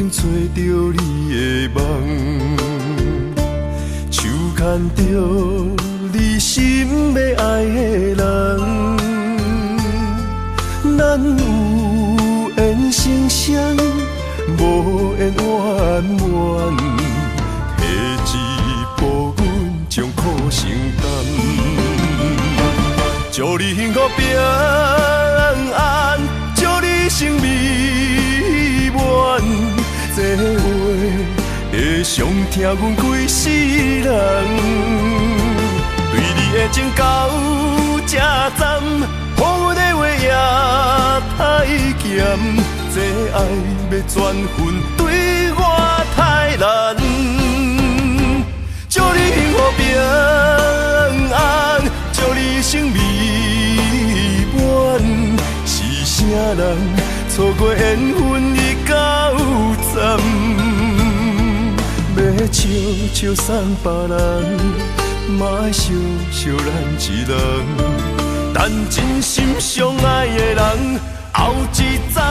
经找到你的梦，手牵着你心要爱的人，咱有缘成双，无缘圆满，提一步阮将苦承担，祝你幸福平安，祝你生美满，这话会伤疼阮规世人，对你的情到这站，予阮的话也太咸，这爱要转分对我太难，祝你幸福平安，祝你生美满，是啥人错过缘分已到站，要笑笑送别人，嘛爱笑笑咱一人，等真心相爱的人后一站。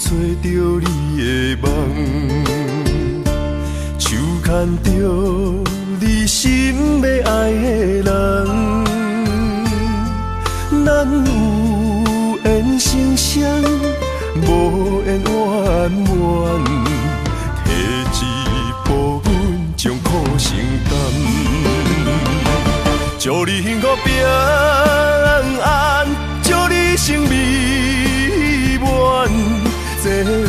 找到你的梦，手牵着你心要爱的人，咱有缘成双，无缘圆满，提一步阮将苦承担，祝你幸福平安，祝你生美满，这话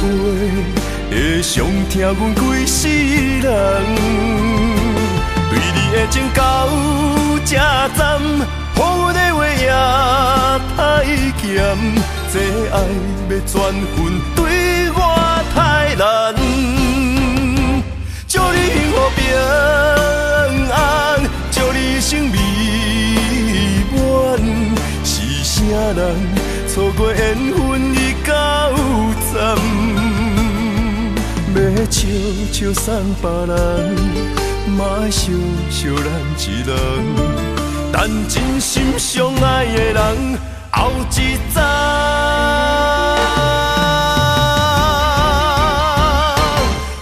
会伤疼阮规世人，对你的情到这站，予阮的话也太咸，这爱要转分对我太难，祝你幸福平安，祝你生美满，是啥人错过缘分已到站，要笑笑送别人，嘛爱笑笑咱一人，等真心相爱的人后一站。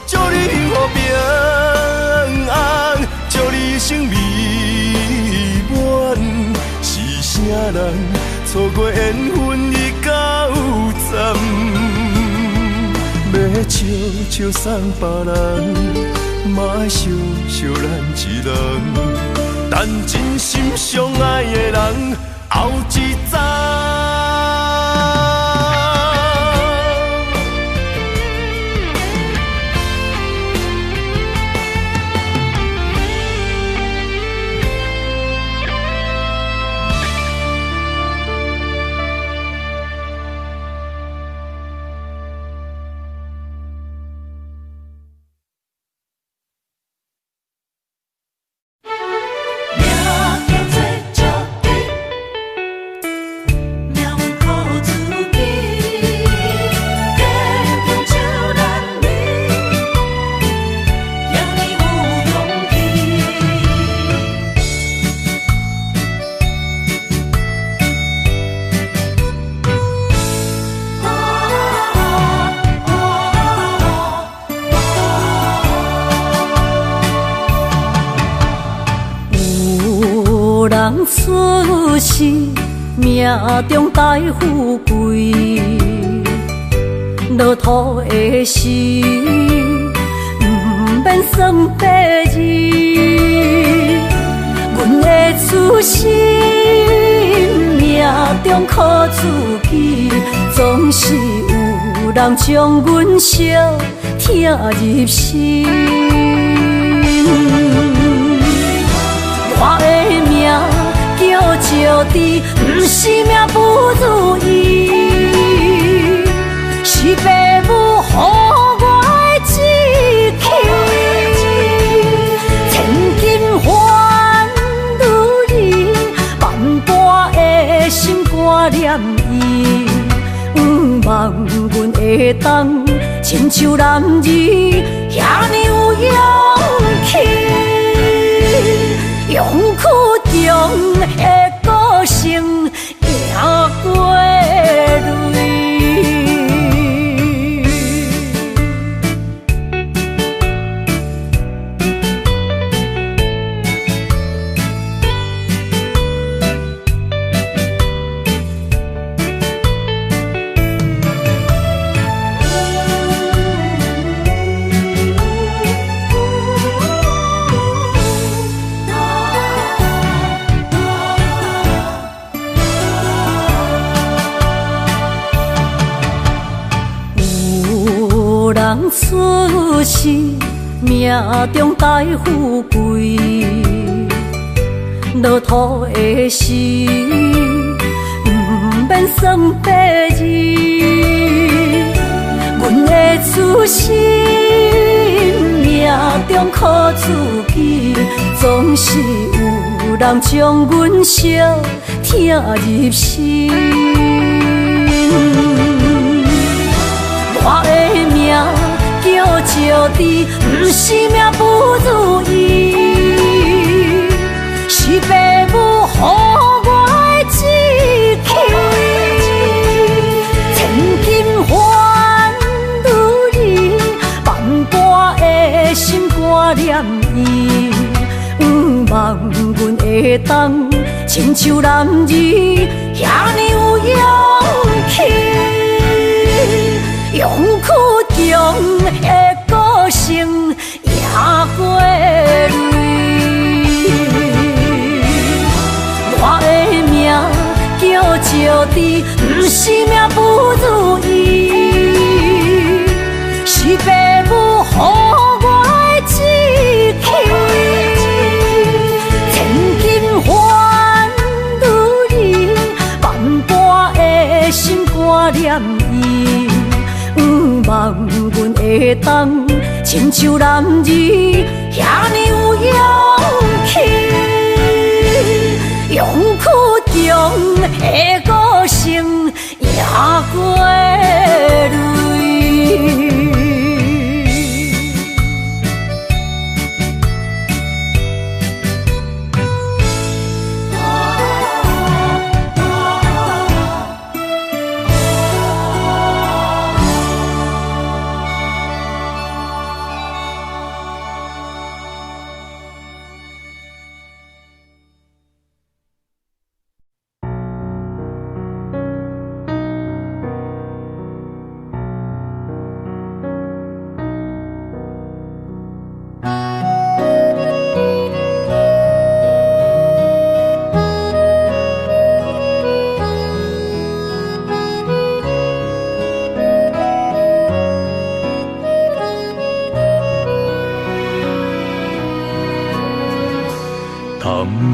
祝你幸福平安，祝你生美满，是啥人错过缘分已到站，要笑笑送别人，嘛爱笑笑咱一人，等真心相爱的人后一站。出世命中带富贵，落土的时，不免算白字。阮的出身命中苦自己，总是有人将阮惜听入心。我的命叫石地，不是命不如意。的心挂念伊，望阮会当亲像男儿遐尼有勇气，勇气中的个性行过泪。人出世，命中带富贵，落土的时，免算白字。阮的出身，命中靠自己，总是有人将阮惜听入心。我的命叫石滴，不是命不如意，是父母予我的志气。千金换如意，万般的心挂念伊，望阮会当亲像男儿遐尼有勇气。勇气中的个性行过泪，我的命叫石滴，不是命不如意，是父母予我的志气。千金换如意，万般的心挂念伊。望阮会当亲像男儿遐尼有勇气，勇气中的个性行过泪。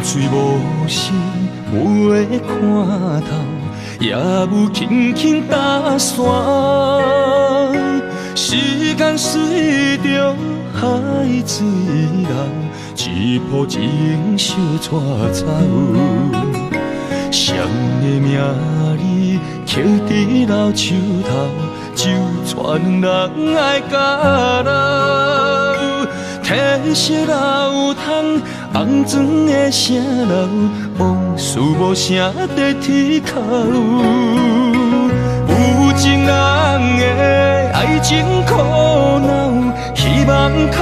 水无心袂看透，也有轻轻打散。时间随着海水流，一步情相带走。谁的名字刻在老树头，就全人爱甲老。褪色老窗，红砖的城楼，往事无声在天口。有情人的爱情苦恼，希望牵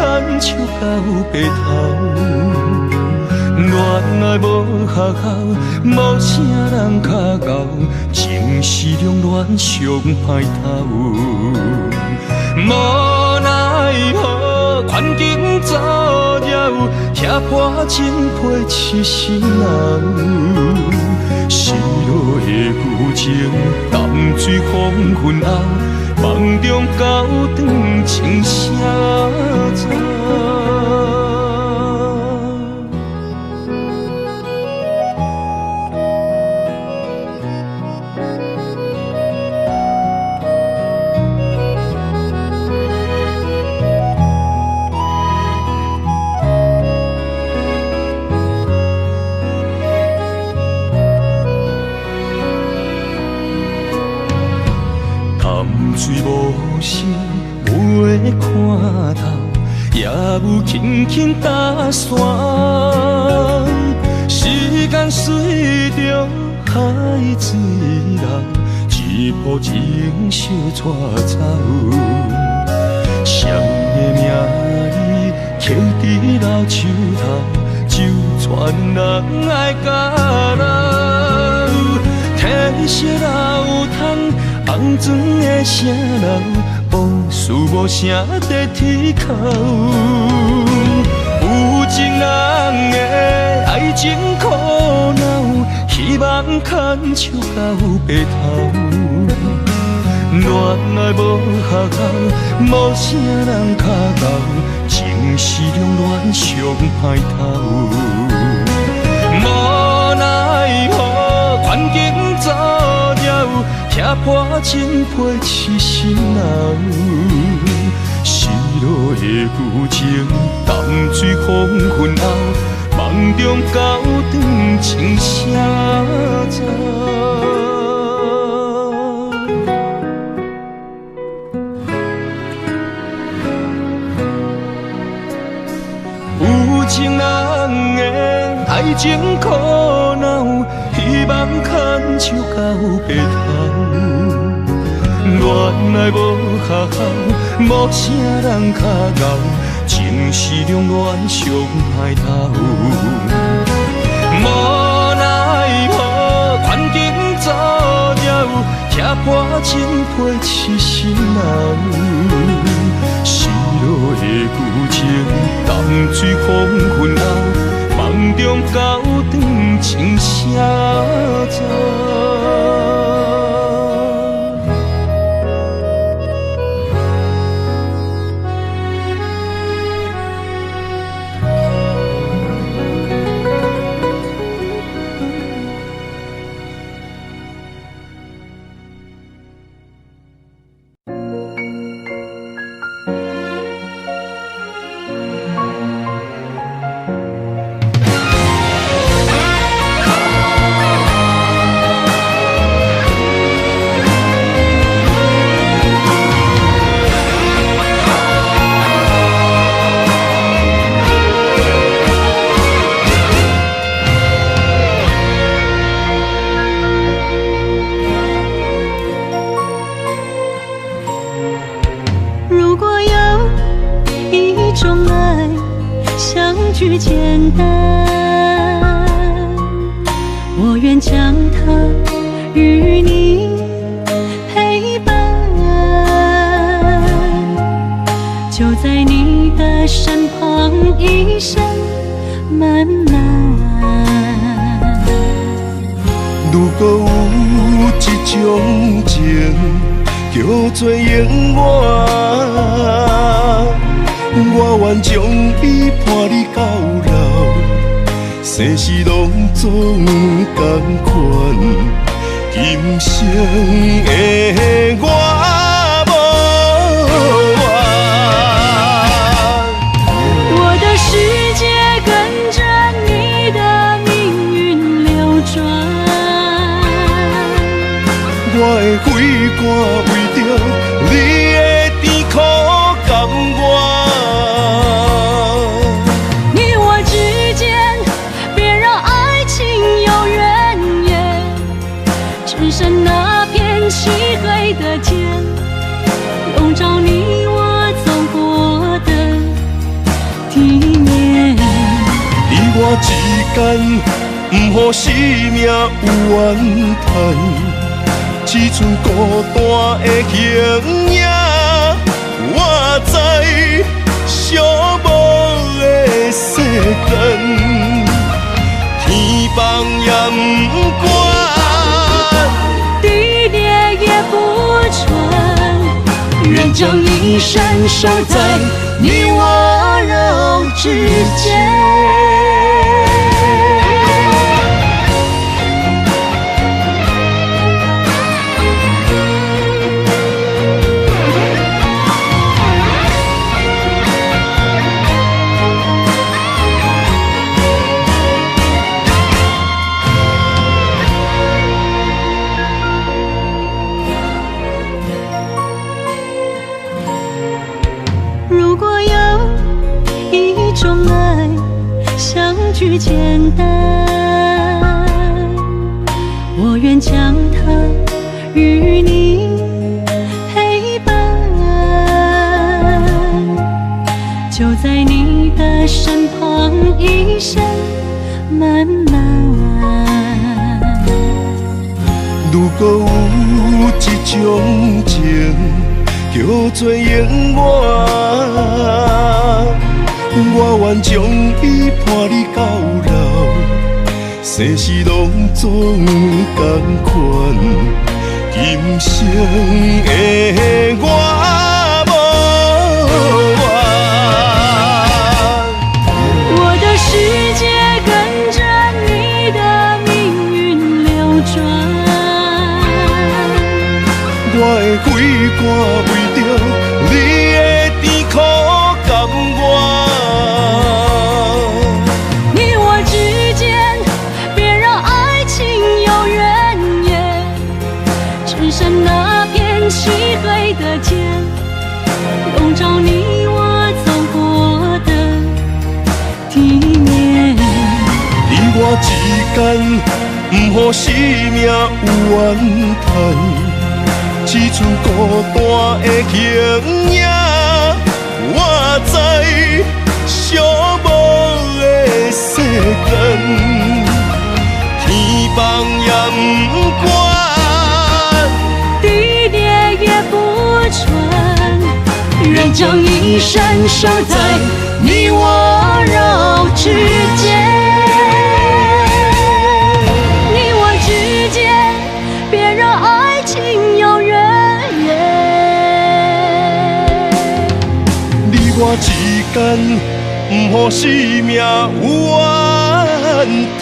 手到白头。恋爱无学校，无啥人较教，情是中恋上歹头。无奈何，环境造谣，拆破真配痴心人。失落的旧情，淡水黄昏后，梦中高长情声走。水无声，袂看透，也有轻轻打散。时间随着海水流，一步情相带走。谁的名字刻伫老树头，就全人爱甲老。褪色老窗，红砖的城楼，往事无声在天口。有情人的爱情苦恼，希望牵手到白头。恋爱无学校，无啥人脚到，情是两恋上歹透。无奈何，环境造谣，踢破真配痴心人。失落的旧情，淡水黄昏后，梦中高长情声走。有情人的爱情苦恼，希望牵手到白头。恋爱无学校，无啥人脚到，情是两恋上歹透。无奈何，环境造谣，踢破真配痴心人。失落的旧情，淡水黄昏后，梦中高长情声走。句简单，我愿将它与你陪伴，就在你的身旁，一生漫漫。如果有一种情，叫做永远。我愿将伊伴你到老，生死拢总同款。今生的我无怨，我的世界跟着你的命运流转，我的血汗为着你的甜苦甘愿。剩那片漆黑的街，笼罩你我走过的地面。你我之间，不予生命有怨叹，只剩孤单的形影。我知寂寞的世间，天放也不管。愿将一生守在你我肉之间。句简单，我愿将它与你陪伴，就在你的身旁，一生漫漫。如果有一种情，叫做永远，我愿将伊伴你到老，生死拢总同款，今生的我无怨。我的世界跟着你的命运流转，我的血汗为着你的甜苦甘愿。你我之间，别让爱情有怨言，只剩那片漆黑的街，笼罩你我走过的地面。你我之间，不予生命有怨叹。只剩孤单的形影，我知寂寞的世间，天崩也不管，地裂也不穿，愿将一生守在你我肉之间。你我之间，别让爱情有怨言。你我之间，不予生命有怨叹。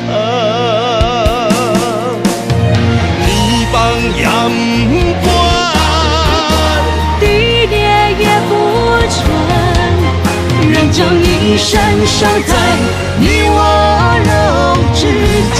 天崩也不管，地裂也不穿，愿将一生守在你我肉之间。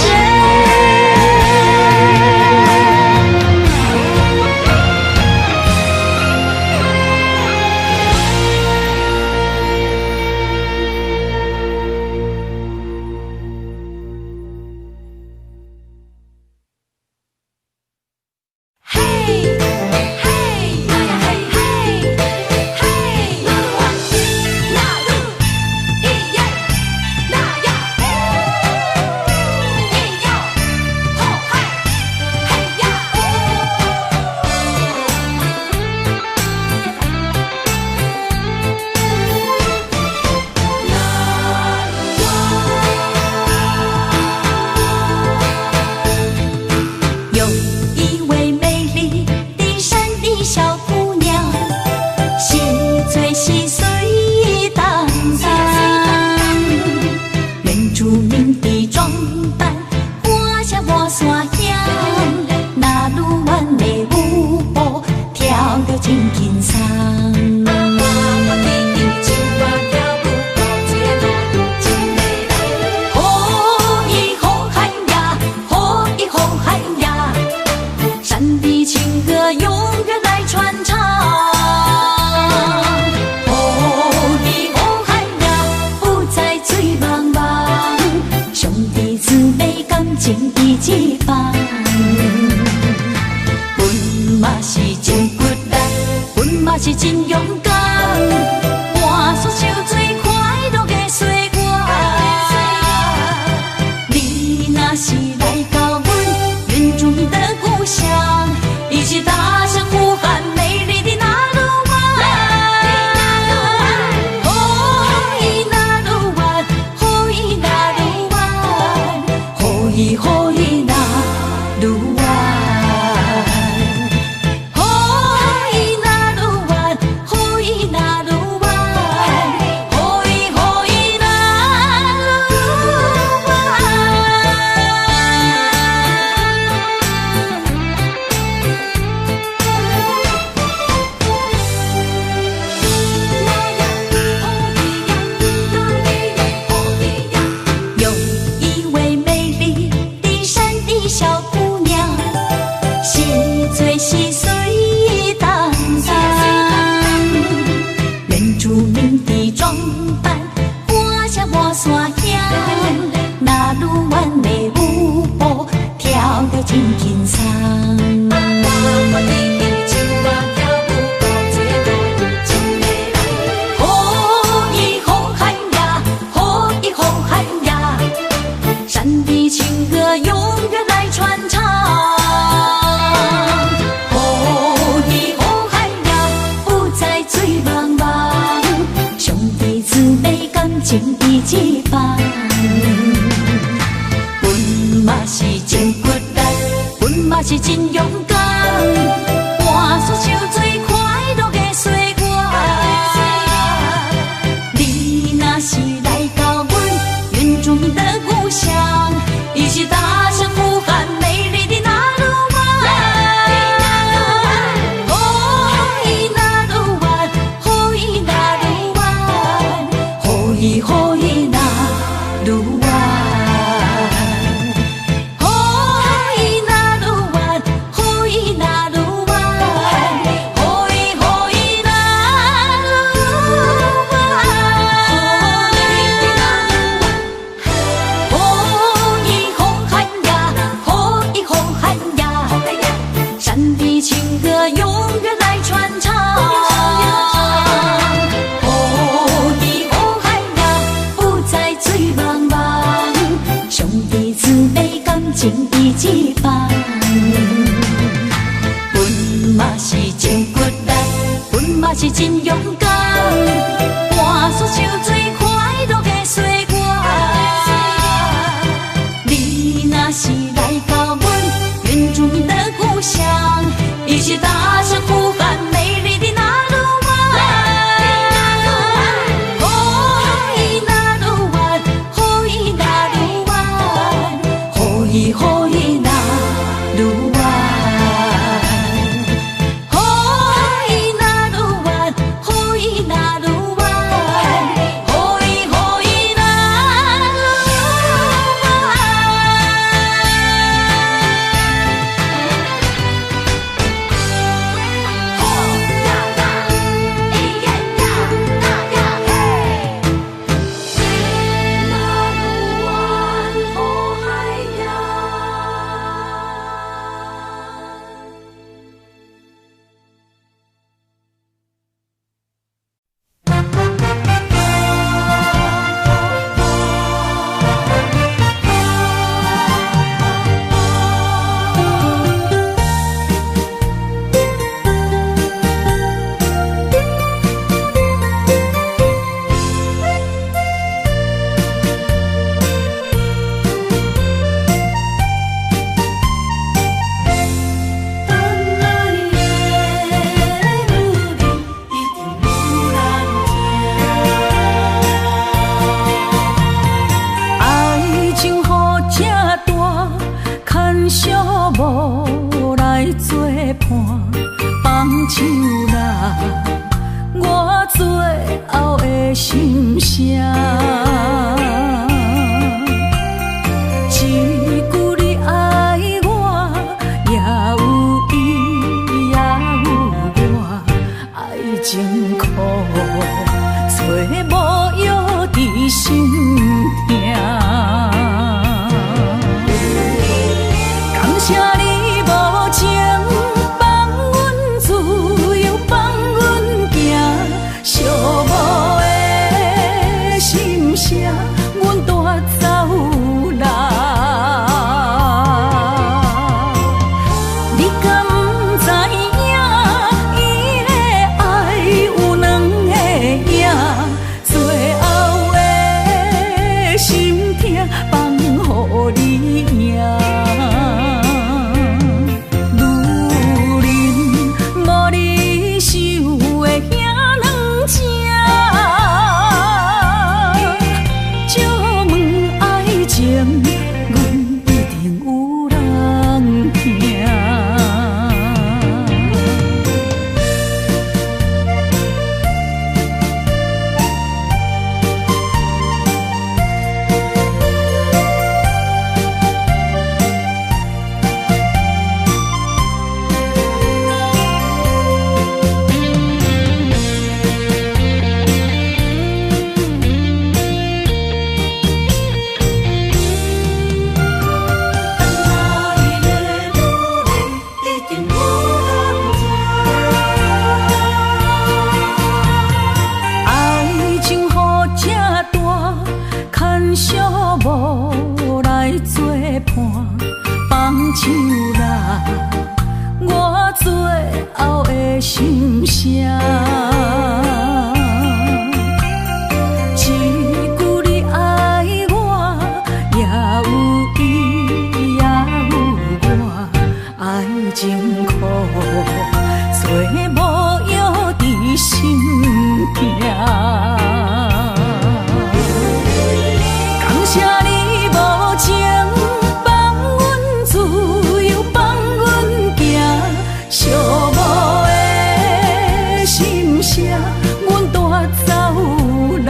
是真勇敢，换出手最快乐的岁月。你若是来到阮原住民的故乡，一起大声呼喊美丽的那鲁湾。哦，伊那鲁湾，哦，伊那鲁湾，哦，伊哦伊那鲁湾。嘛是真勇敢，换出手最快乐的岁月。你若是来到阮原住民的故乡，一起大声呼喊美丽的那鲁湾。哦伊那鲁湾，哦伊那鲁湾，哦伊哦伊那鲁湾。情义一方，阮嘛是真骨力，阮嘛是真勇敢，换出手最快乐的岁月。你若是来到阮原住民的故乡，一起大声呼喊美丽的那鲁湾。哦伊那鲁湾，哦伊那鲁湾，哦伊哦伊那鲁湾，哦伊那鲁湾，哦伊那鲁湾，哦伊哦伊那鲁爱情苦，做无药伫心痛。感谢你无情放阮自由，放阮行，寂寞的心声，阮带走啦。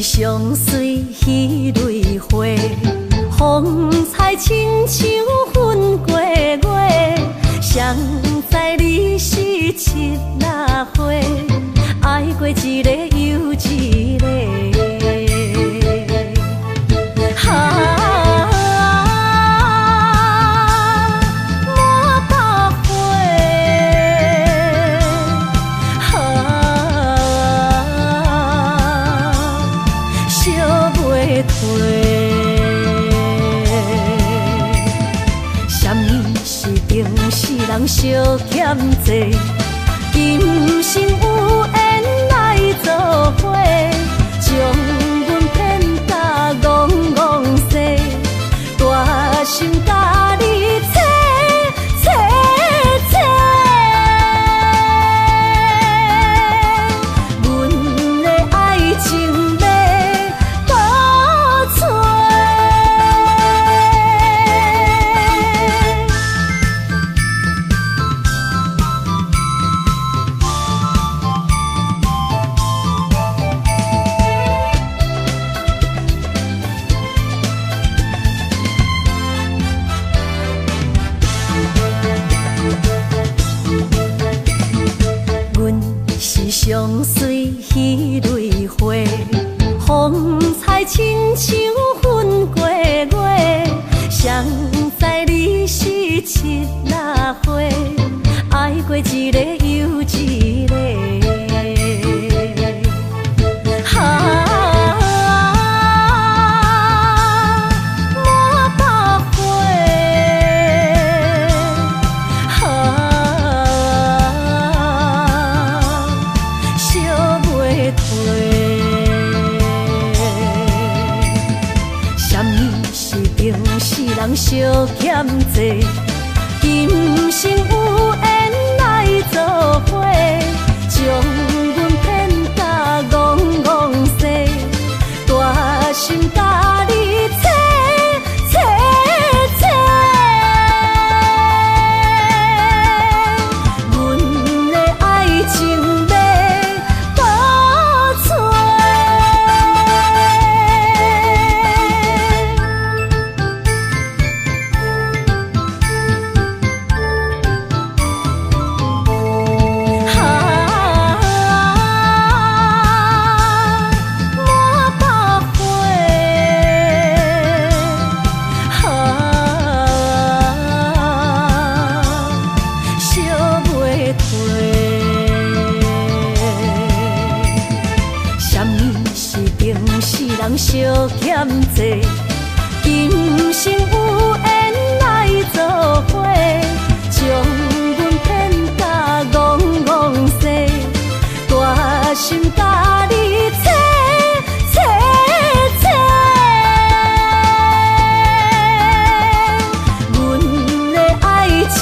相随彼蕊花，风采亲像云过月。谁知你是七月花，爱过一个又一个。人相欠债，今生有缘来作伙，将阮骗甲戆戆西，大心甲你切切切，阮的爱情要倒找。相随彼蕊花，风采亲像云过月。谁知你是七月花，爱过一个又一个。人相欠债，今生有缘来作伙，将阮骗甲戆戆西，大心甲你切切切，阮的爱情要倒找。命小欠债，今生有缘来做伙，将阮骗甲戆戆西，大心甲你切切切，阮的爱情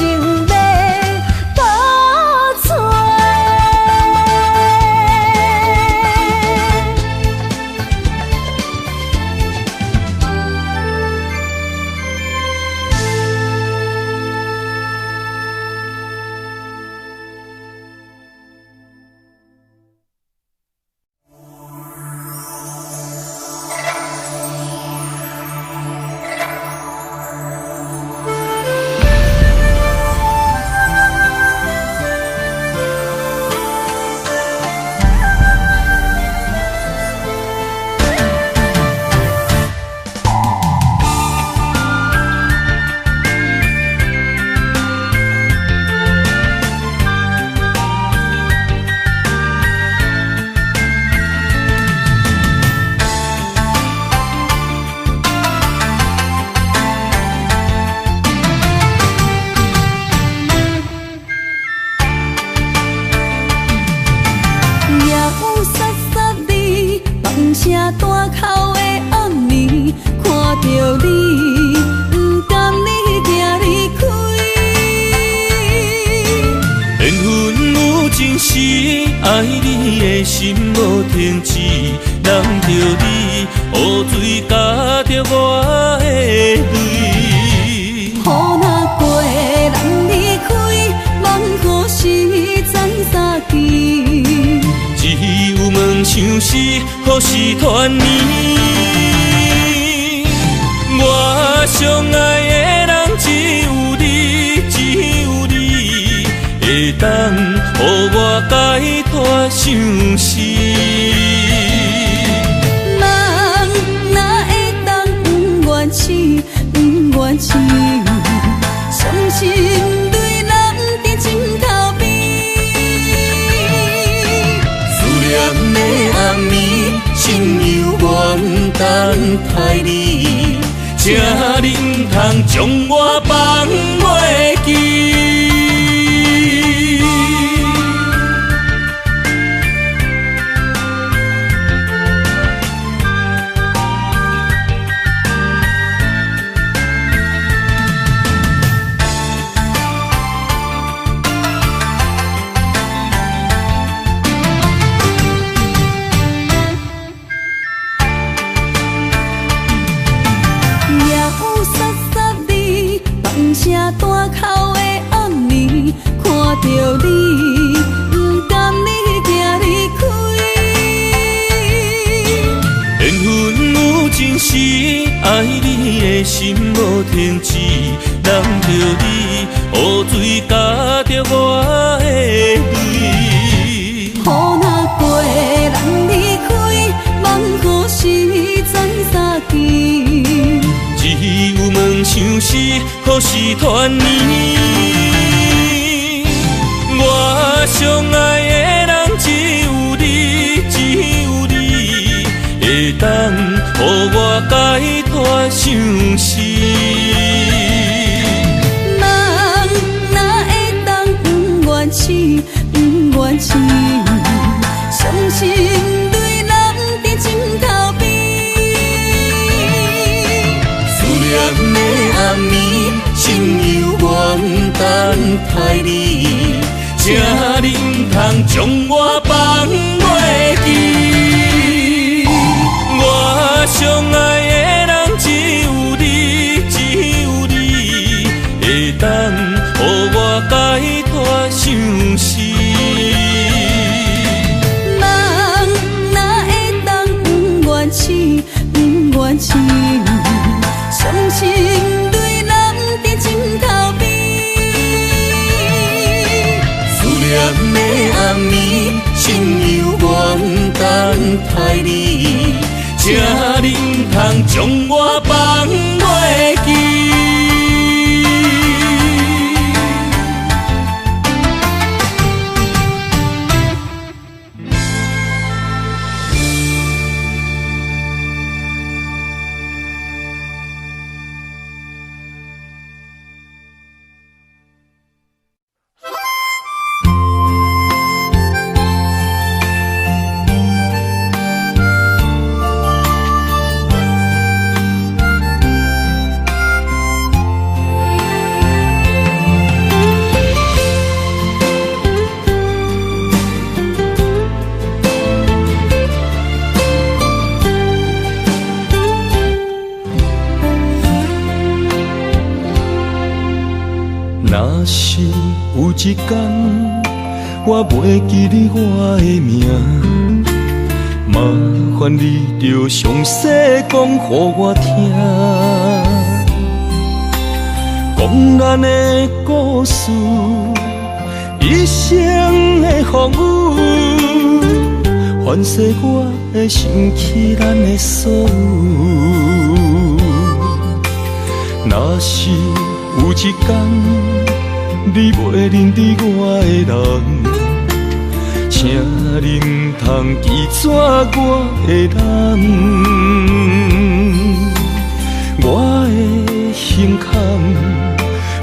要倒找。爱你的心无停止，人着你，雨水加着我的泪。雨若过，人离开，望雨时知三更。只有问像是何时团圆？我相爱的人只有你，只有你会当予我解脱相思。人哪会当不愿痴，不愿痴？伤心对人伫枕头边，思念的暗暝，心犹原等待你，请你不通将我放袂记。声大口的暗暝，看着你，不甘你行离开。缘分有真实，爱你的心无停止，人着你，雨水加着我的泪。雨若过，人离开，望雨时知三更。只有问像是何时团圆？我相爱的人只有你，只有你会当予我解脱相思。人哪会当不愿痴，不愿痴？伤心对人伫枕头边。的暗暝，心犹原等待你，请你不通将我放袂记。我相爱的人只有你，只有你会当予我解脱相思。人哪会当不愿痴，不愿痴？伤心对人伫枕头边，思念的暗暝，心犹原等待你，请你不通将我放袂记。一天，我袂记你我的名，麻烦你着详细讲予我听，讲咱的故事，一生的风雨，反噬我的想起咱的所有。若是有一天你袂认得我的人，请你唔通记住我的人。我的心坎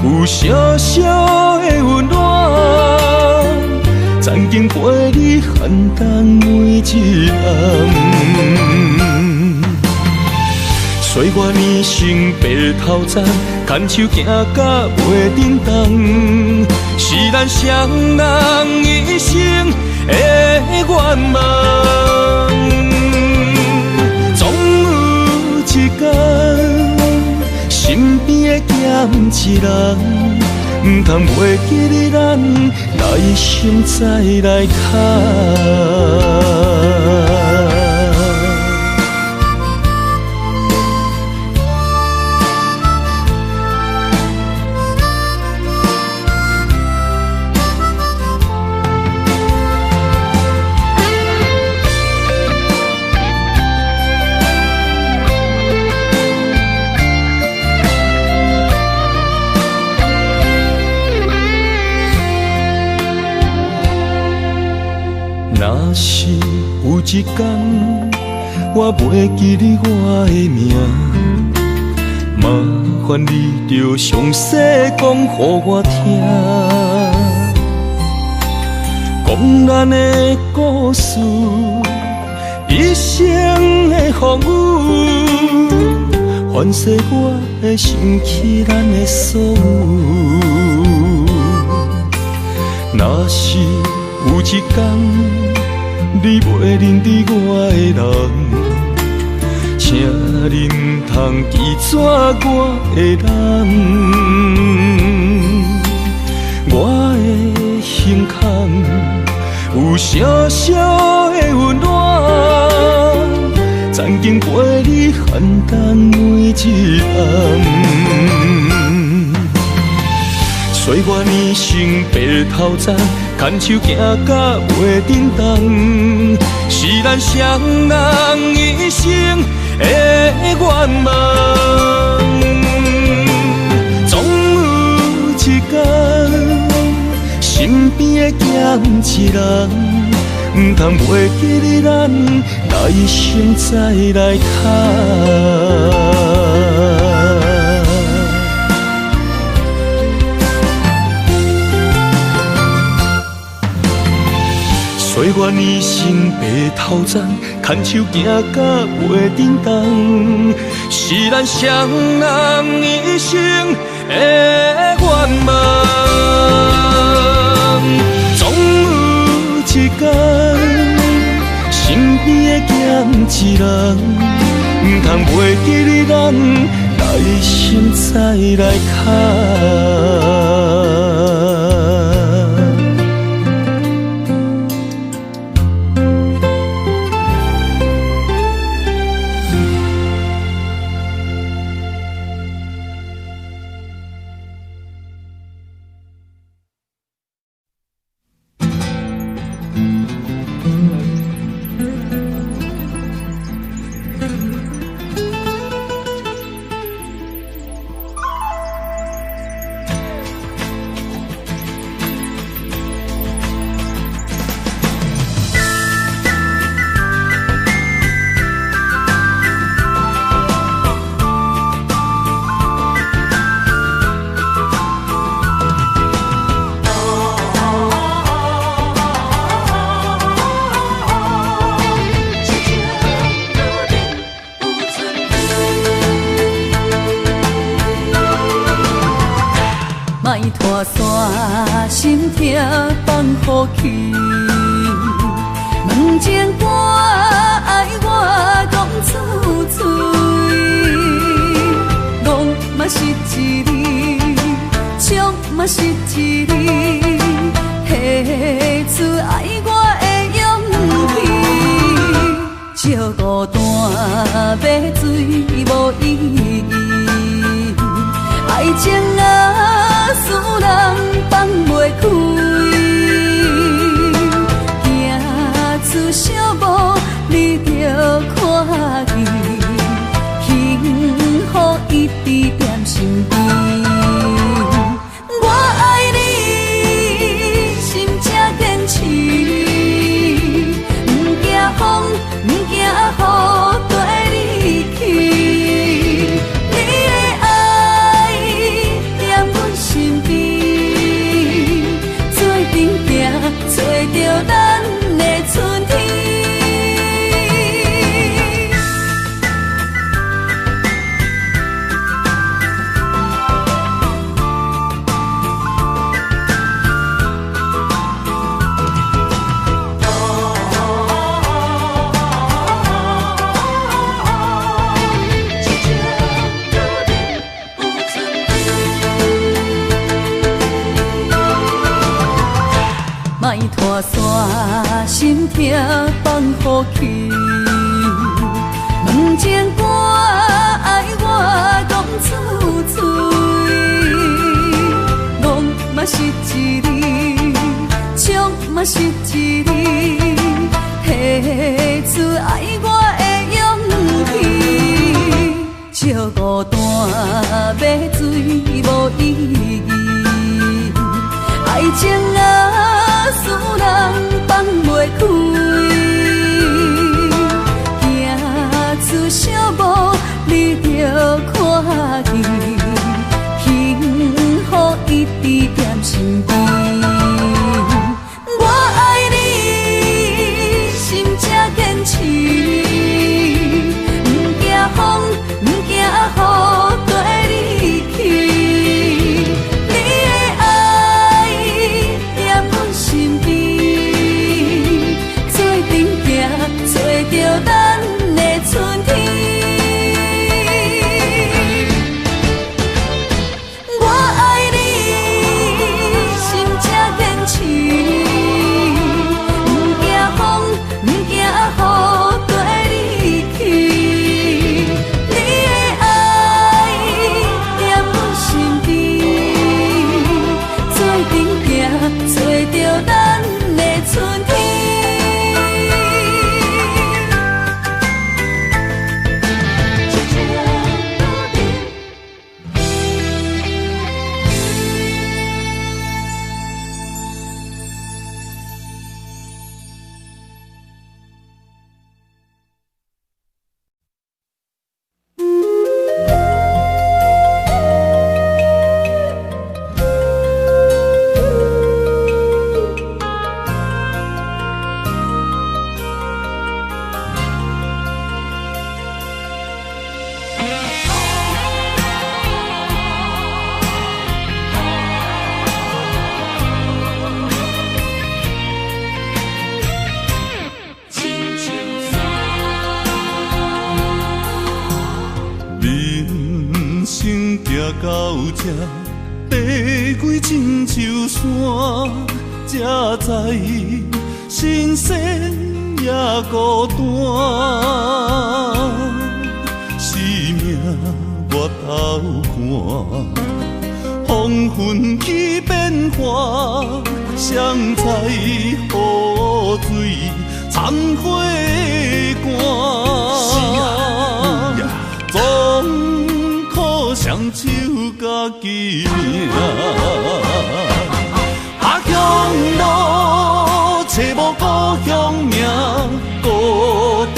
有小小的温暖，曾经陪你寒冬每一暗。岁月年成白头鬃，牵手行到袂振动，是咱双人一生的愿望。总有一天，身边的欠一人，唔通袂记你咱，来生再来看。若是有一天，我袂记你我的名，麻烦你着详细讲予我听，讲咱的故事，一生的风雨，反噬我的想起咱的所有。若是有一天你袂认得我的人，请你唔通记住我的人。我的心坎有小小的温暖，曾经陪你寒冬每一暗。岁月年成白头鬃，牵手行到袂振动，是咱双人一生的愿望。总有一天，身边的欠一人，唔通袂记你咱，来生再来看。岁月年成白头鬃，牵手行到袂振动，是咱双人一生的愿望。总有一天，身边的欠一人，唔通袂记你咱，来生再来看。拖山心痛放乎去，问情歌爱我讲出嘴，戆嘛是一字，唱嘛是一字。石孤单要水无意义，爱情啊，使人放袂开，行出小步，你着看见，幸福一直踮身边。我爱你，心正坚持，不惊风，不惊雨，跟你去。你的爱踮阮身边，做阵行，找着咱的春天。莫拖山，心痛放乎去。问情歌爱我讲出嘴，梦嘛是一字，唱嘛是一字，提出爱我的勇气。石孤单要水无意义，爱情啊，使人放袂开，行出小步，你着看见，幸福一直踮身边。我爱你，心正坚持，不惊风，不惊雨，跟你去。你的爱踮阮身边，做阵行，找着咱的春天。我爱你，心正坚持，不惊风，不惊雨，跟你去。你的爱踮阮身边，做阵行，找着咱的春天。人生行到这，爬过亲像山，才知新鲜也孤单。生命我头看，风云起变化，谁知雨水掺火寒。总靠双手家己命，下乡路找无故乡名，孤单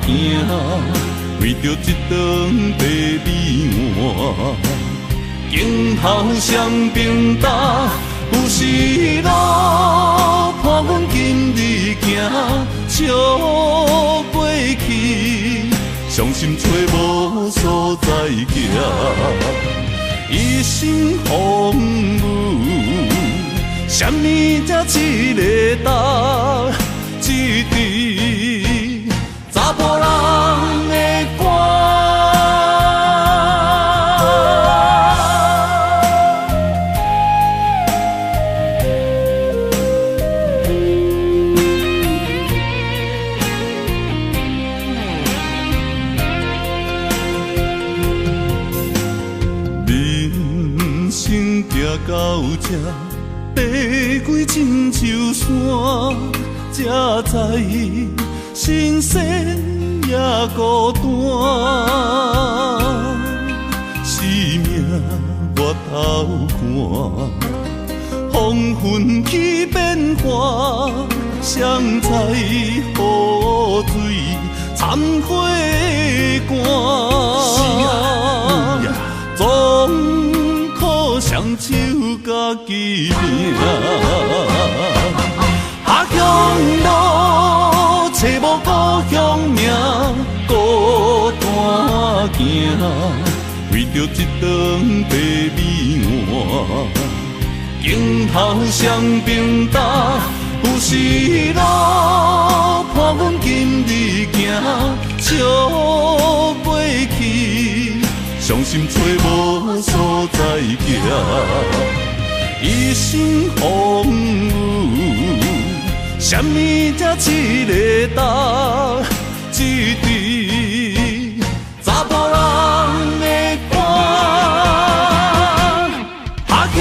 行，为着一顿白米碗，今后双平担，有时路伴阮今日行，笑过去。伤心找无所在行，一生风雨，什么才一个答？一滴查甫人的歌。到这，爬几深秋山，才知新鲜也孤单。生命我头看，黄昏起变化，谁知雨水掺火寒。总靠双手家己拼。下乡路，找无故乡名，孤单行，为着一顿白米碗。今后双平搭，有时路伴阮今日行，笑过去，伤心找无所在行。一生风雨，什么才一个答？一滴查甫人的肝。下乡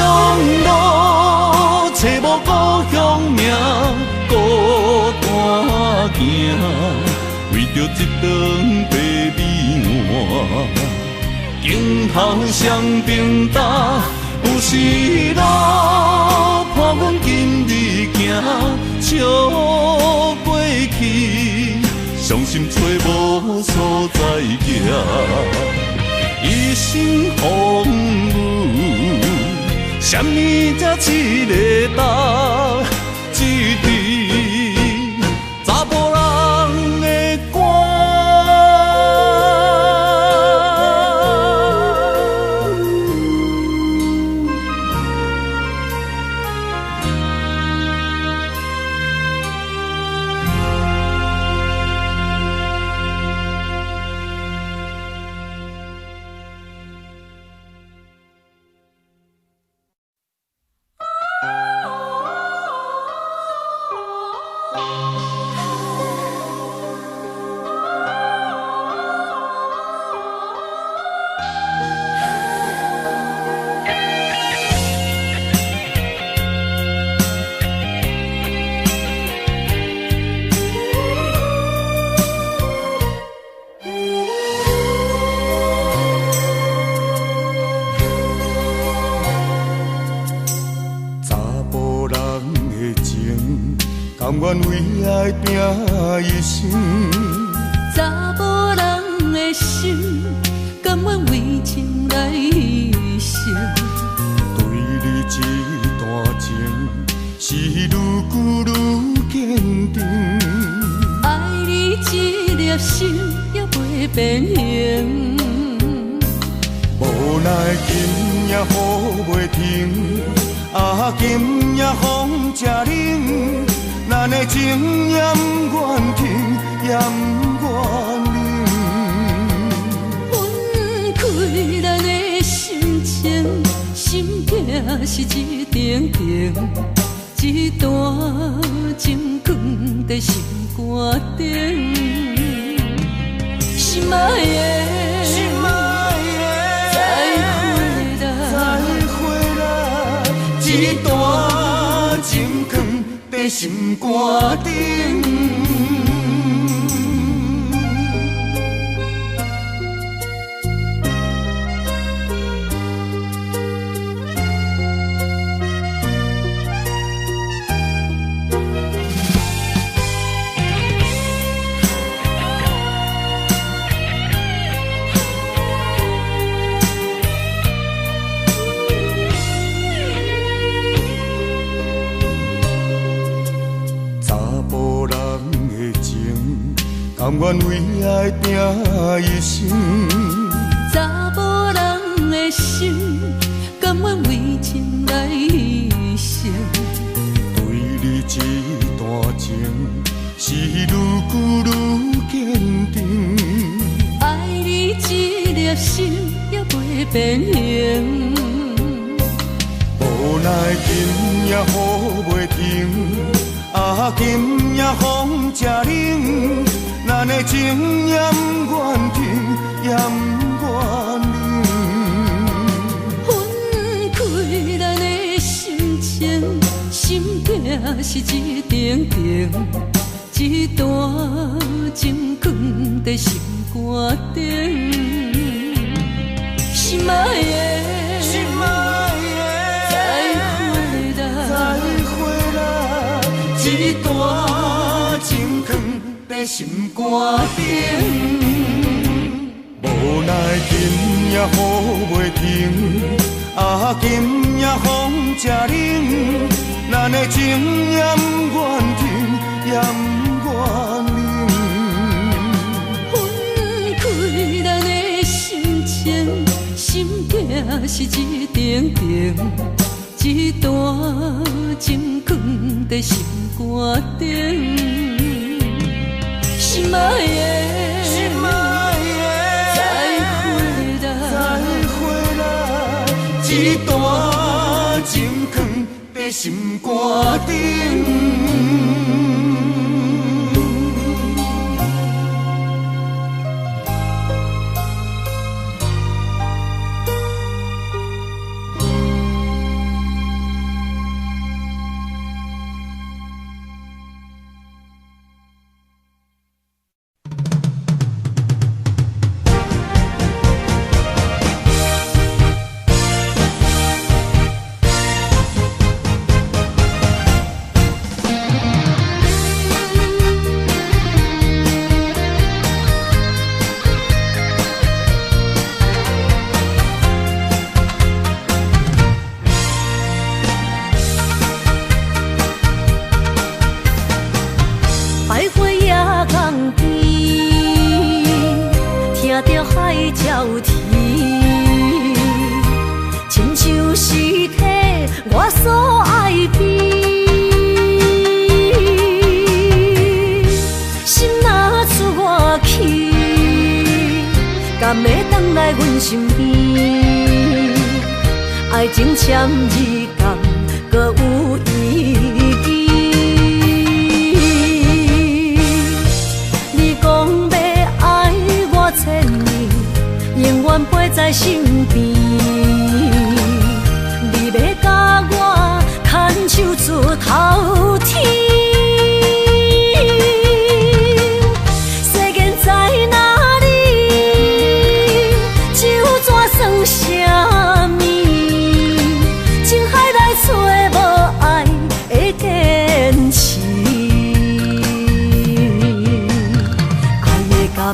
路，找无故乡名，孤单行，为着一顿白米碗。今后双平搭，有时路伴阮今日行，笑过去，伤心找无所在行。一生风雨，什么才一个答？一滴查甫人的肝。甘愿为爱拼一生，查某人的心，甘愿为情来牺牲。对你这段情，是愈久愈坚定。爱你一粒心也袂变形，无奈今夜雨袂停，今夜风正冷。咱的情也不愿停，也不愿冷。分开咱的心情，心痛是一定定，一段情放在心肝顶。心爱的，再回来，一段情放在心肝顶。甘愿为爱拼一生，查某人的心，甘愿为情来牺牲。对你这段情，是愈久愈坚定。爱你一粒心也袂变形，无奈今夜雨袂停，今夜风正冷。咱的情也不愿停，也不愿冷。分开咱的是一点点，一段情放在心肝顶。心爱的，心爱的，再回来，一段情放在心肝顶。无奈今夜雨袂停，啊，今夜风正冷，咱的情也不愿停，也不愿冷。分开咱的心情，心痛是一点点，一段情放在心肝顶。心爱的，心爱的，再回来，一段情放在心肝顶。爱情签字同，搁有意义。你讲要爱我千年，永远陪在身边。你要甲我牵手出头天。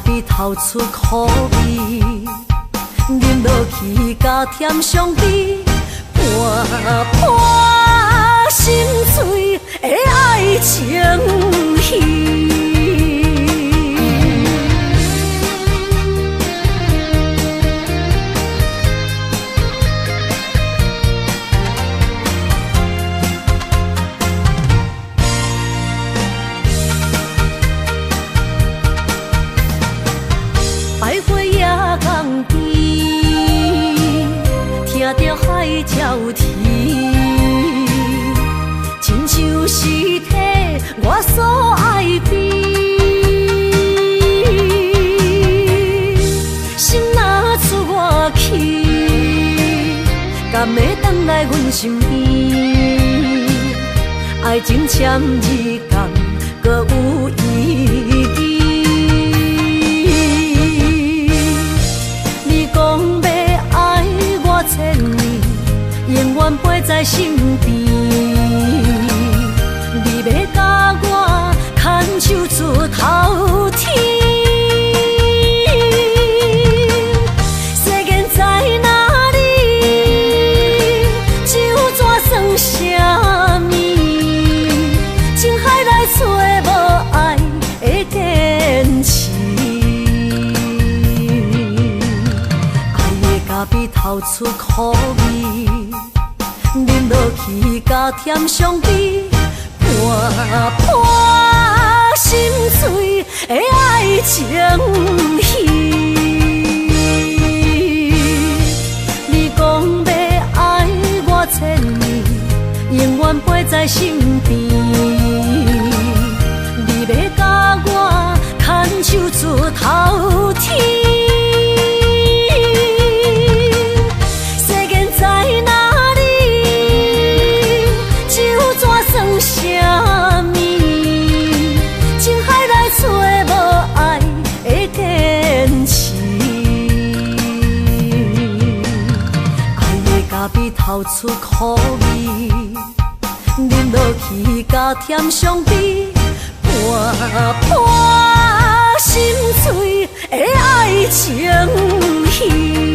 比透出苦味，饮落去加添伤悲，伴伴心碎的爱情戏。海潮天，亲像尸体，我所爱悲。心若出我去，敢会回来阮身边？爱情签字同，搁有意义。你讲要爱我千年。永远陪在身边，你要甲我牵手出头天。世间在哪里？就怎算啥物？情海来找无爱的坚持，爱的咖啡透出苦味。饮落去加添伤悲，伴伴心碎的爱情戏。你讲要爱我千年，永远陪在身边。你要甲我牵手出头天。世间在哪？啥透出苦味，饮落去加添伤悲，伴伴心碎的爱情戏。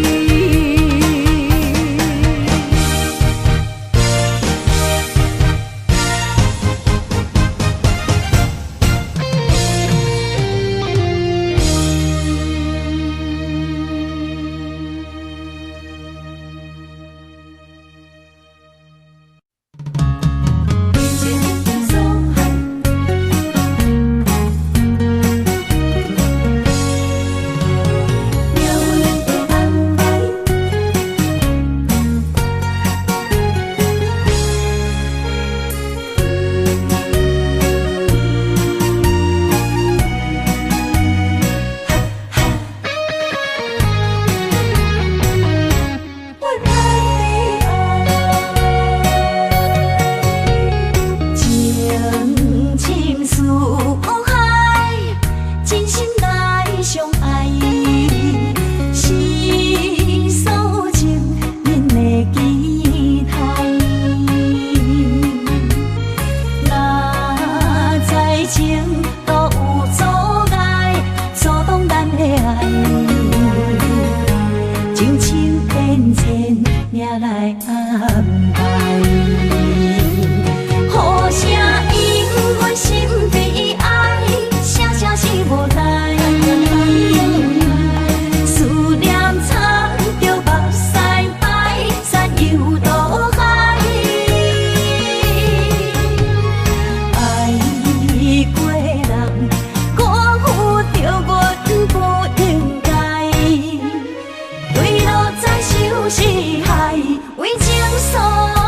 是海，为情所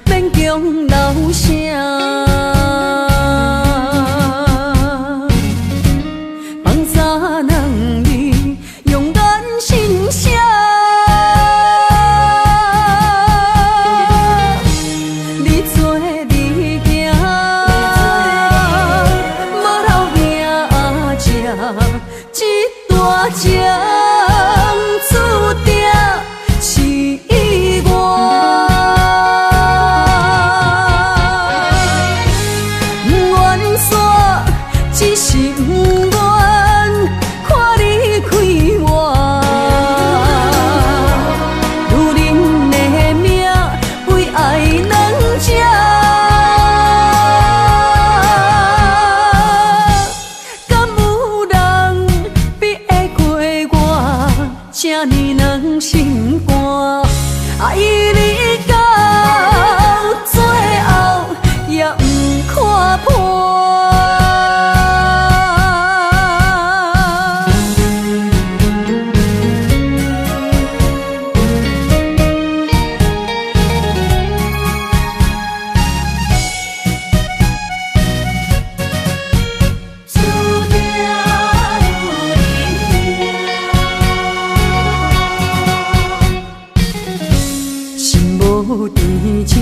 免强留声。放三两字，勇敢心声。你做你行，无留名这一大情，注定是意外。愿煞只是不愿看你开我，如恁的命为爱两只，敢有人比会过我这呢软心肝？爱你到最后也不看破。心无伫这，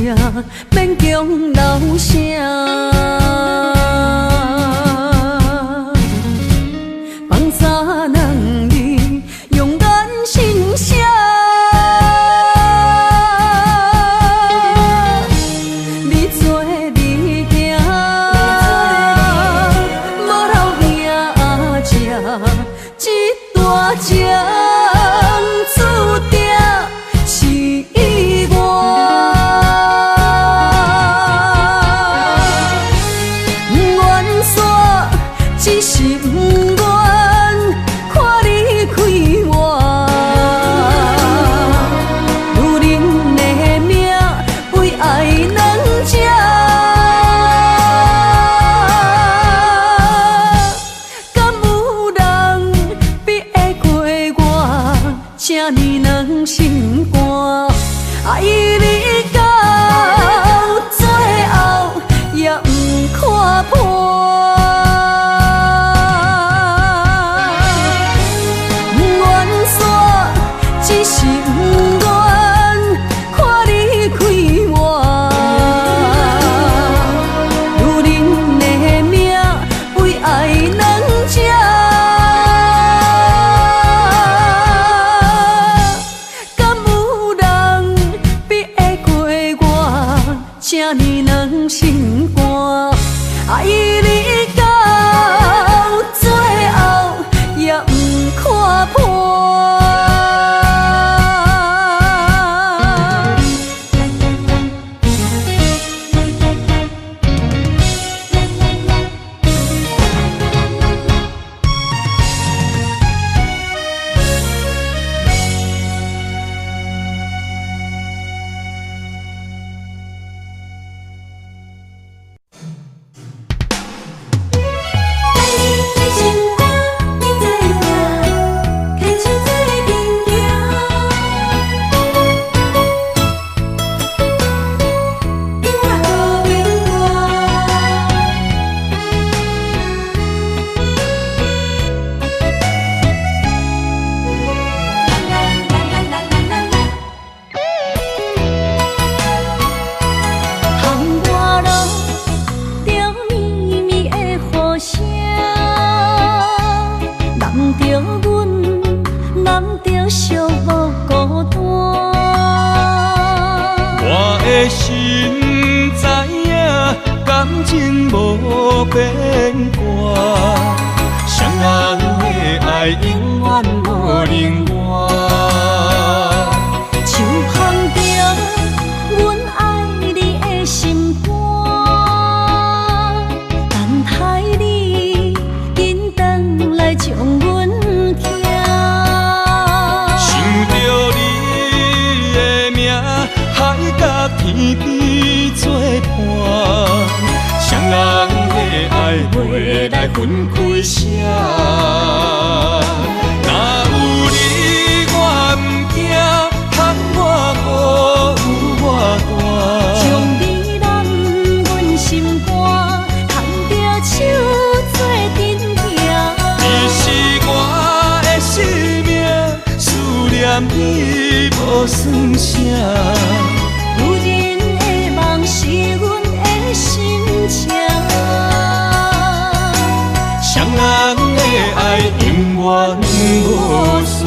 免强留声。放三两字，勇敢心声。你做你行，无留名这一大情，注定是意外。愿煞只是不愿看你开我，如恁的命为爱两只，敢有人比会过我这呢软心肝？爱你到最后也不看破。愿煞只是不愿看你开我，如恁的命为爱两只，敢有人比会过我这呢软心肝？爱你到最后也不看破。心知影，感情无变卦，双人的爱永远无冷漠。就放着阮爱你的心肝，等待你紧转来将阮听。想着你的名，海甲天边作伴，双人的爱袂来分开声。若有你，我毋惊，窗外雨有我大。念你无算啥。女人的梦是阮的心情，双人的爱永远无散。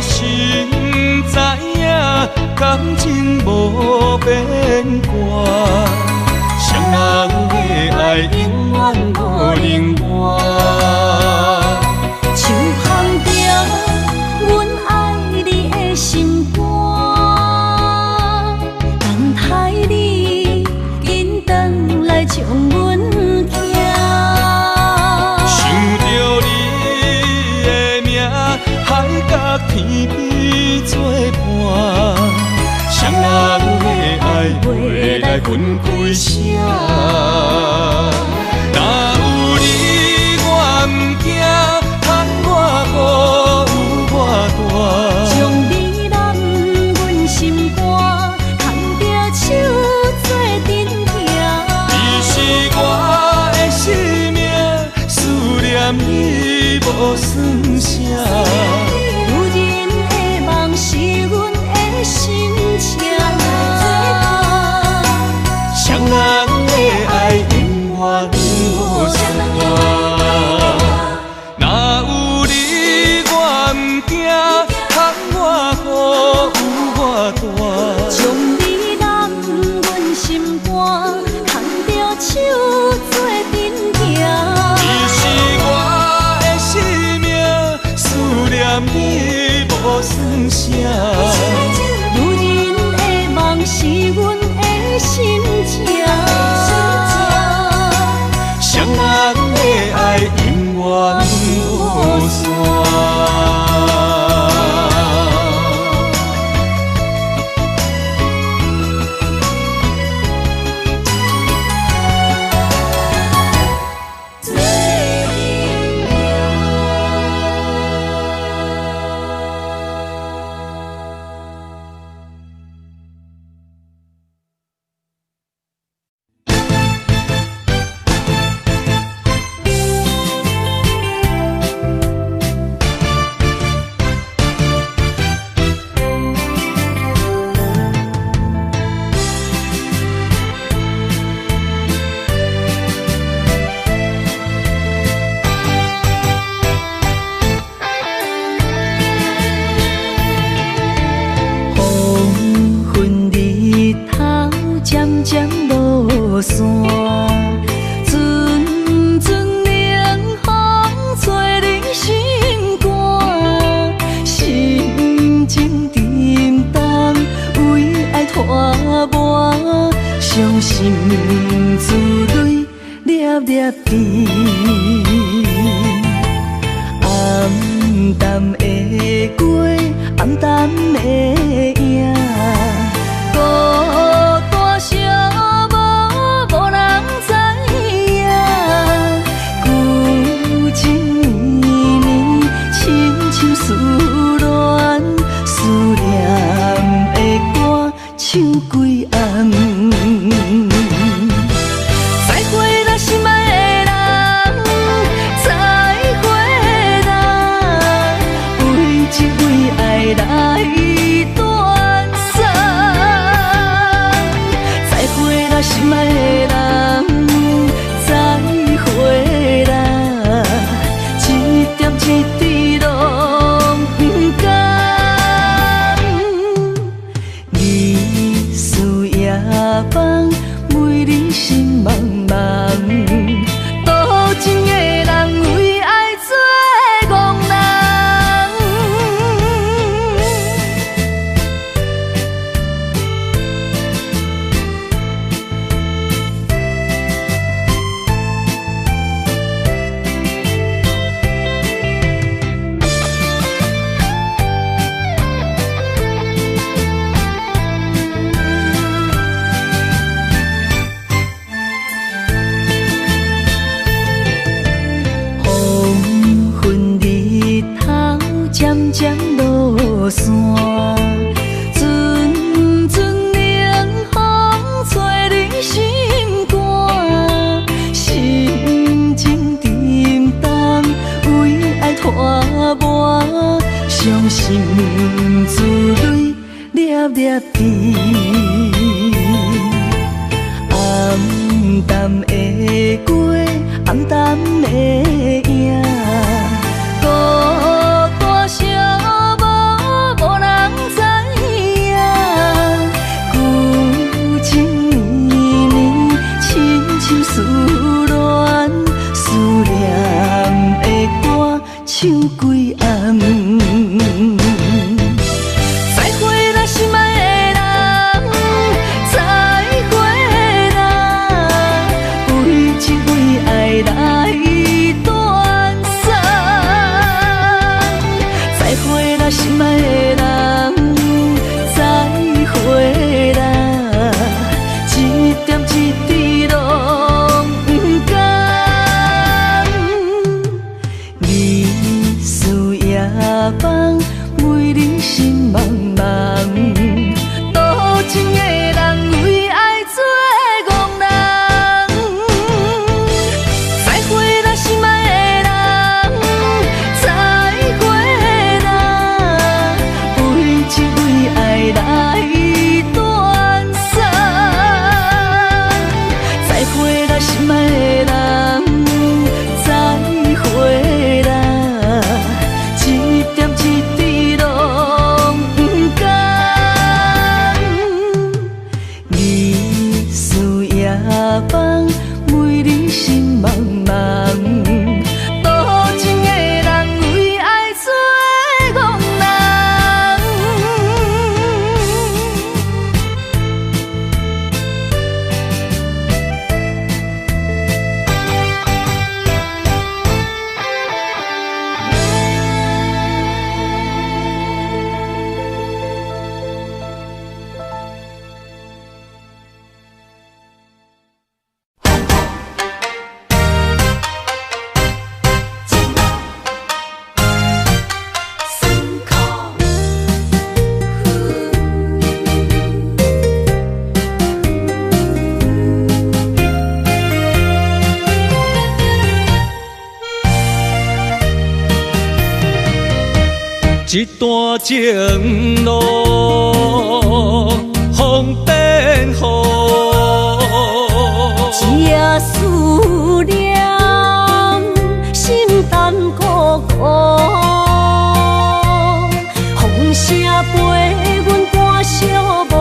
心知影，感情无变卦，双人的爱永远无冷漠。手放着阮爱你的心肝，等待你紧转来将阮惊。想着你的名，海角天边作伴，双人的爱袂来分开声。若有你我毋惊，窗外雨有我大。将你揽阮心肝，牵着手做阵行。你是我的生命，思念你无算啥。心情，双人的爱永远无散。若有你我毋惊，窗外雨有我大。将你揽阮心肝，牵着手做阵行。你是我的生命，思念你无算啥。是阮的心情，双人的爱永远无散。伤心珠泪粒粒滴，暗淡的过，暗淡的影，孤单寂无人知影，旧情绵绵，亲像思恋，思念的歌唱几暗。再会啦，心爱的人，再会啦，为这为爱来大伤心珠泪粒粒滴，暗淡的过，暗淡的影，孤单寂寞无人知影，旧情绵绵，深深思恋，思念的歌唱几暗。再会啦，心爱的人，再会啦，为情为爱来断送。再会啦，心爱的人，再会啦，一点一滴拢不甘。日思夜梦，每日心茫茫，多情的人为爱做憨人。再会啦，心爱的人，再会啦，为情为爱来断送。再会啦，心爱的人，再会啦，一点一滴拢不甘。日思夜梦，每日心茫茫，多情的人为爱做憨人。一段情路，风变雨，一夜思念，心淡孤孤。风声陪阮赶小步，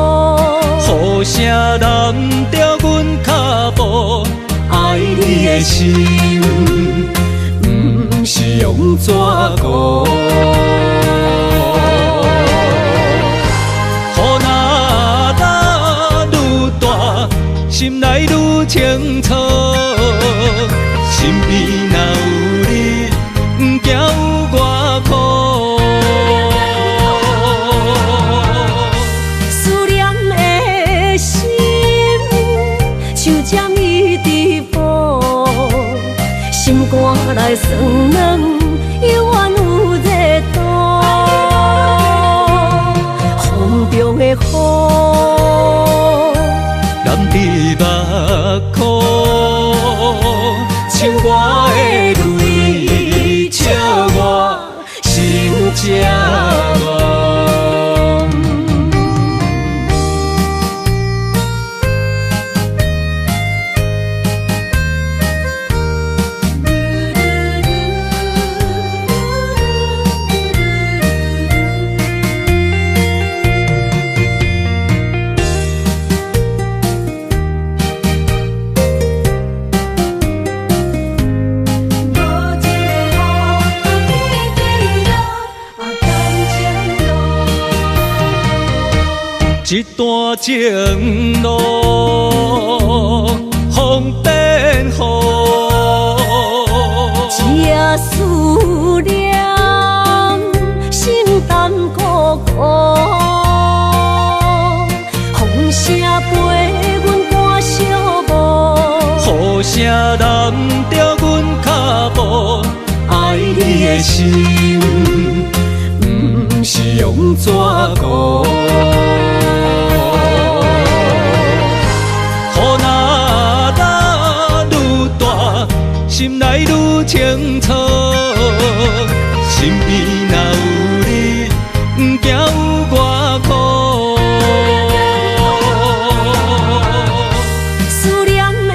雨声淋着阮脚步，爱你的心，不是用纸糊。心内愈清楚，身边若有你，不惊有我苦。思念的心，像针一直补，心肝内酸软，犹原有热度。风中的雨，你目眶，像我的泪，笑我心这乱。一段情路，风变雨，一夜思念，心淡孤孤。风声陪阮赶小步，雨声淋着阮脚步，爱你的心，不是用纸糊。心内愈清楚，身边若有你，有偌苦。思念的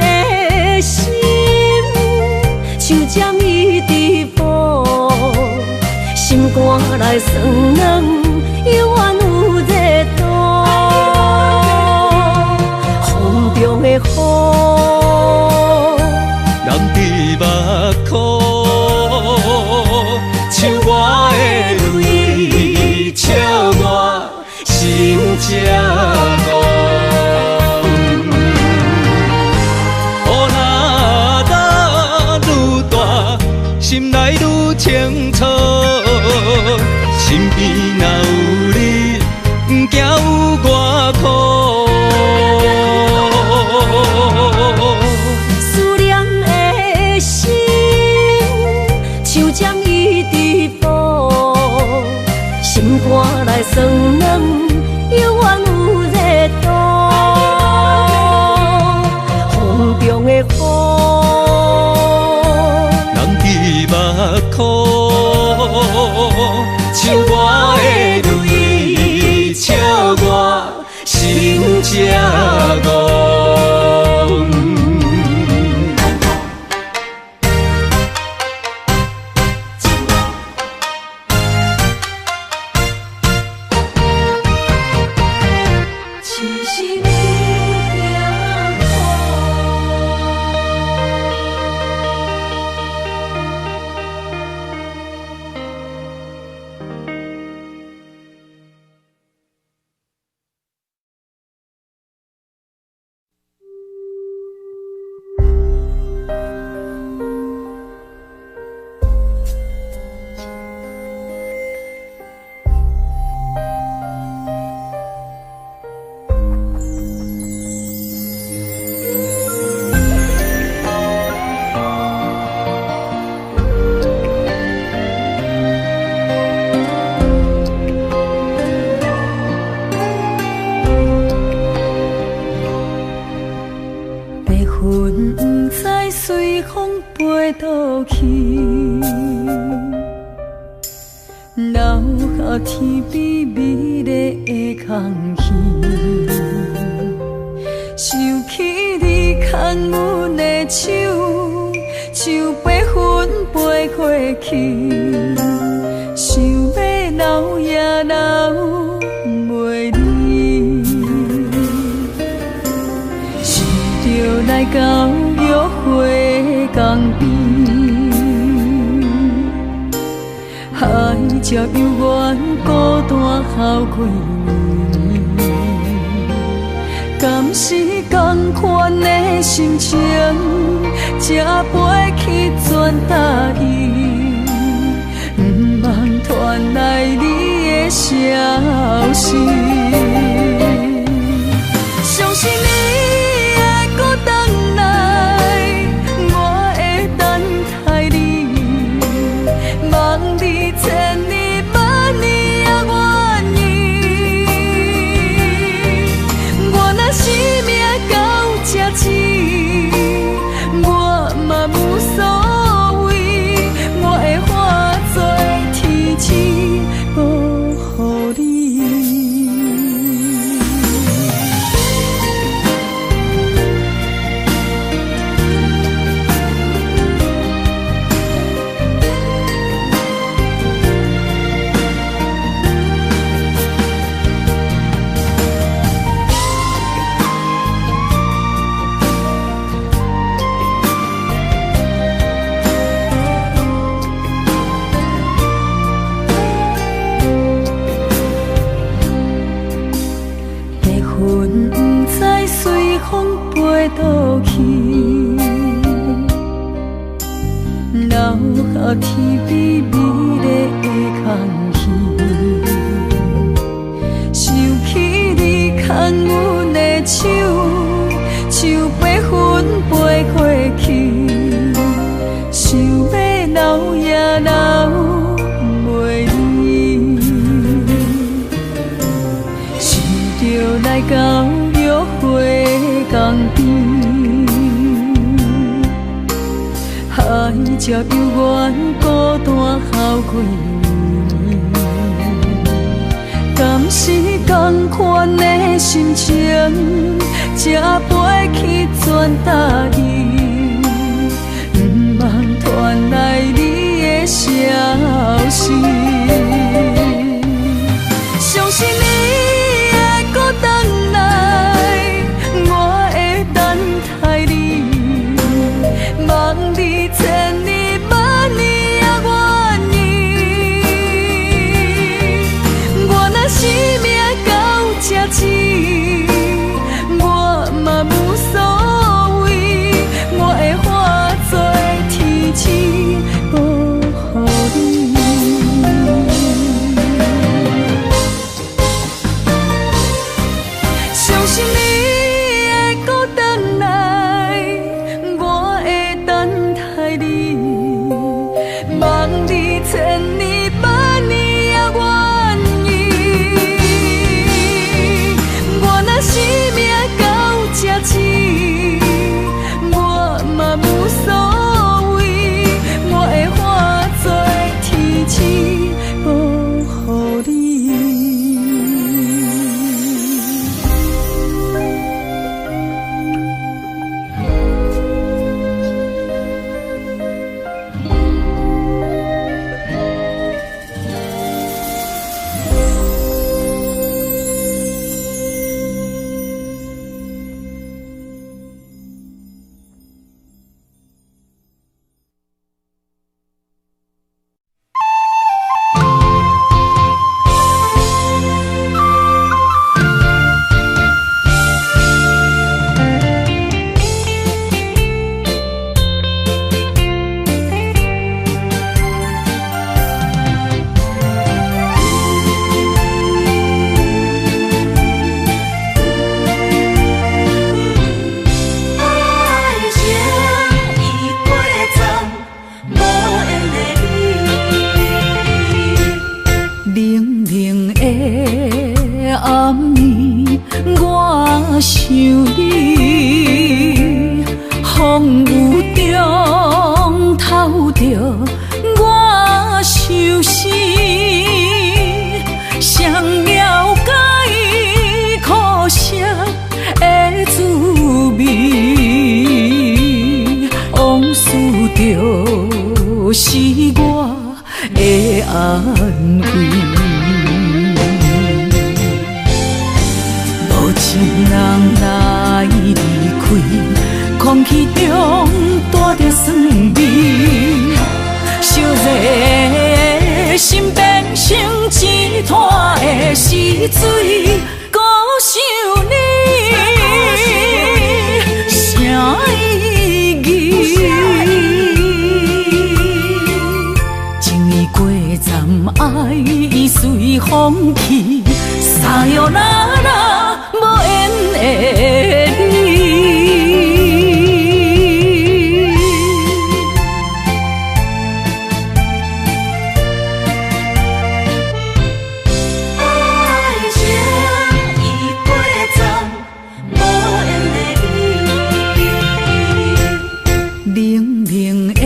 心，像针伊伫补，心肝内酸软，犹原有热度。风中的雨，人伫目眶，像我的泪，笑我心这戆。雨若落愈大，心内愈清楚。身边若有你，不惊有偌苦。思念的心，像针伊伫补，心肝内酸软，犹原有热度。风中的雨，人伫目眶，像我的泪，笑我心这戆。只是你惊流下天边美丽的空气，想起你牵阮的手，像白云飞过去，想要留也留袂离，是着来到约会江边。海才犹原孤单哭几年，敢是同款的心情，才飞去全答应，不茫传来你的消息。相信你会搁回来，我会等待你，望你千年万年也愿意。我若生命到这止，我嘛无所谓，我会化作天使保护你。倒去，留下天边美丽的空气，想起你牵阮的手，像白云飞过去，想要留也留袂离，是着来到约会江边。海才犹原孤单哭几年，敢是同款的心情，才飞去全答应，不茫传来你的消息。相信你会搁回来，我会等待你，望你千年万年也愿意。我若生命到这止，我嘛无所谓，我会化作天星保护你。相信你会搁回来，我会等待你，望你千年万年也愿意。我若生命到这止，我嘛无所谓，我会化作天星保护你。想你，风雨中透着我相思，谁了解苦涩的滋味？往事就是我的安慰。情人来离开，空气中带着酸味，烧热心变成一滩的死水，孤想你，啥意义？情意过站，爱已随风去，撒哟那拉。无缘的你，爱情已过站，无缘的你。冷冷的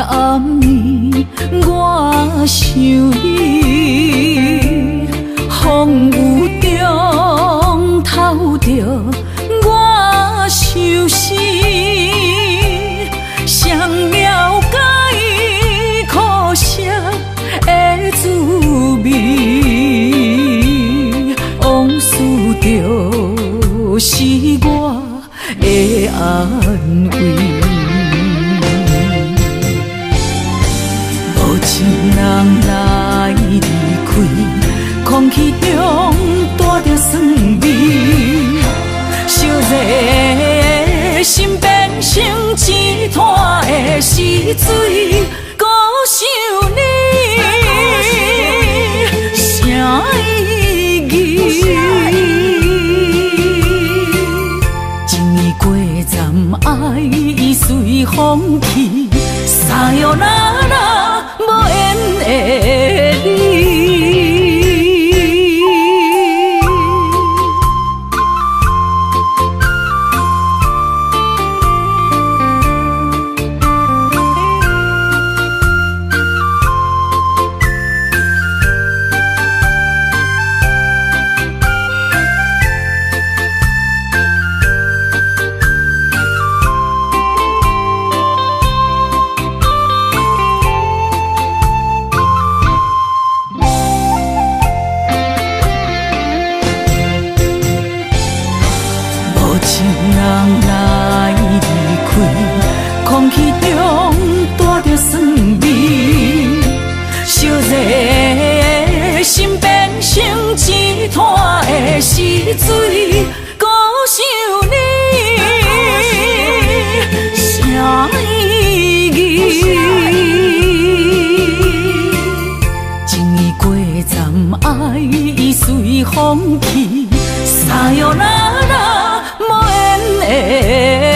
暗暝，我想你，风雨中透着我相思，谁了解苦涩的滋味？往事就是我的安慰。无情人来离开，空气中带着酸味，烧热心变成一滩的死水，孤想你，啥意义？情意过站，爱已随风去，撒哟那拉，无缘的你。是水，孤想你，啥意义？情意过站，爱已随风去，沙哟啦啦，无缘的。